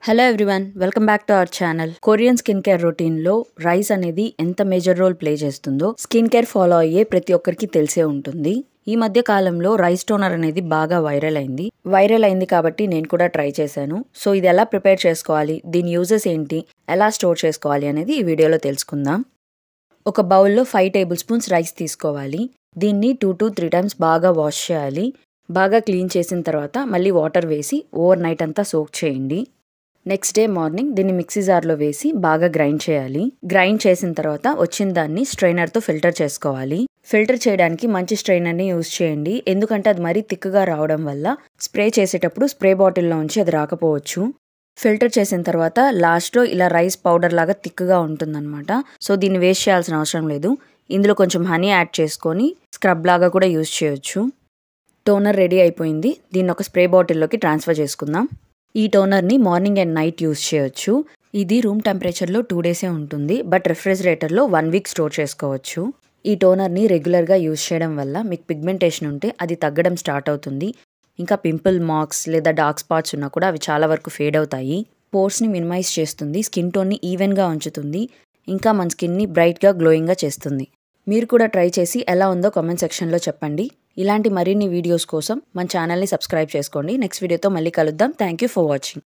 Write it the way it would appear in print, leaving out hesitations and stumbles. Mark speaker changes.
Speaker 1: Hello everyone, welcome back to our channel. Korean skin care routine లో rice అనేది ఎంత major role play చేస్తుందో skin care follow అయ్యే ప్రతి ఒక్కరికి తెలిసే ఉంటుంది. ఈ మధ్య కాలంలో రైస్ టోనర్ అనేది బాగా వైరల్ అయింది కాబట్టి నేను కూడా ట్రై చేశాను. సో ఇది ఎలా ప్రిపేర్ చేసుకోవాలి, దీని యూజెస్ ఏంటి, ఎలా స్టోర్ చేసుకోవాలి అనేది ఈ వీడియోలో తెలుసుకుందాం. ఒక బౌల్లో 5 టేబుల్ స్పూన్స్ రైస్ తీసుకోవాలి. దీన్ని 2 to 3 టైమ్స్ బాగా వాష్ చేయాలి. బాగా క్లీన్ చేసిన తర్వాత మళ్ళీ వాటర్ వేసి ఓవర్ నైట్ అంతా సోక్ చేయండి. నెక్స్ట్ డే మార్నింగ్ దీన్ని మిక్సీ జార్లో వేసి బాగా గ్రైండ్ చేయాలి. గ్రైండ్ చేసిన తర్వాత వచ్చిన దాన్ని స్ట్రైనర్తో ఫిల్టర్ చేసుకోవాలి. ఫిల్టర్ చేయడానికి మంచి స్ట్రైనర్ని యూజ్ చేయండి, ఎందుకంటే అది మరీ థిక్గా రావడం వల్ల స్ప్రే చేసేటప్పుడు స్ప్రే బాటిల్లో ఉంచి అది రాకపోవచ్చు. ఫిల్టర్ చేసిన తర్వాత లాస్ట్లో ఇలా రైస్ పౌడర్ లాగా థిక్గా ఉంటుందన్నమాట. సో దీన్ని వేస్ట్ చేయాల్సిన అవసరం లేదు. ఇందులో కొంచెం హనీ యాడ్ చేసుకొని స్క్రబ్ లాగా కూడా యూజ్ చేయొచ్చు. టోనర్ రెడీ అయిపోయింది. దీన్ని ఒక స్ప్రే బాటిల్లోకి ట్రాన్స్ఫర్ చేసుకుందాం. ఈ టోనర్ని మార్నింగ్ అండ్ నైట్ యూజ్ చేయొచ్చు. ఇది రూమ్ టెంపరేచర్లో 2 డేసే ఉంటుంది, బట్ రెఫ్రిజిరేటర్లో 1 వీక్ స్టోర్ చేసుకోవచ్చు. ఈ టోనర్ని రెగ్యులర్గా యూజ్ చేయడం వల్ల మీకు పిగ్మెంటేషన్ ఉంటే అది తగ్గడం స్టార్ట్ అవుతుంది. ఇంకా పింపుల్ మార్క్స్ లేదా డార్క్ స్పాట్స్ ఉన్నా కూడా అవి చాలా వరకు ఫేడ్ అవుతాయి. పోర్స్ని మినిమైజ్ చేస్తుంది, స్కిన్ టోన్ని ఈవెన్గా ఉంచుతుంది, ఇంకా మన స్కిన్ని బ్రైట్గా గ్లోయింగ్గా చేస్తుంది. మీరు కూడా ట్రై చేసి ఎలా ఉందో కామెంట్ సెక్షన్లో చెప్పండి. ఇలాంటి మరిన్ని వీడియోస్ కోసం మన ఛానల్ని సబ్స్క్రైబ్ చేసుకోండి. నెక్స్ట్ వీడియోతో మళ్ళీ కలుద్దాం. Thank you for watching.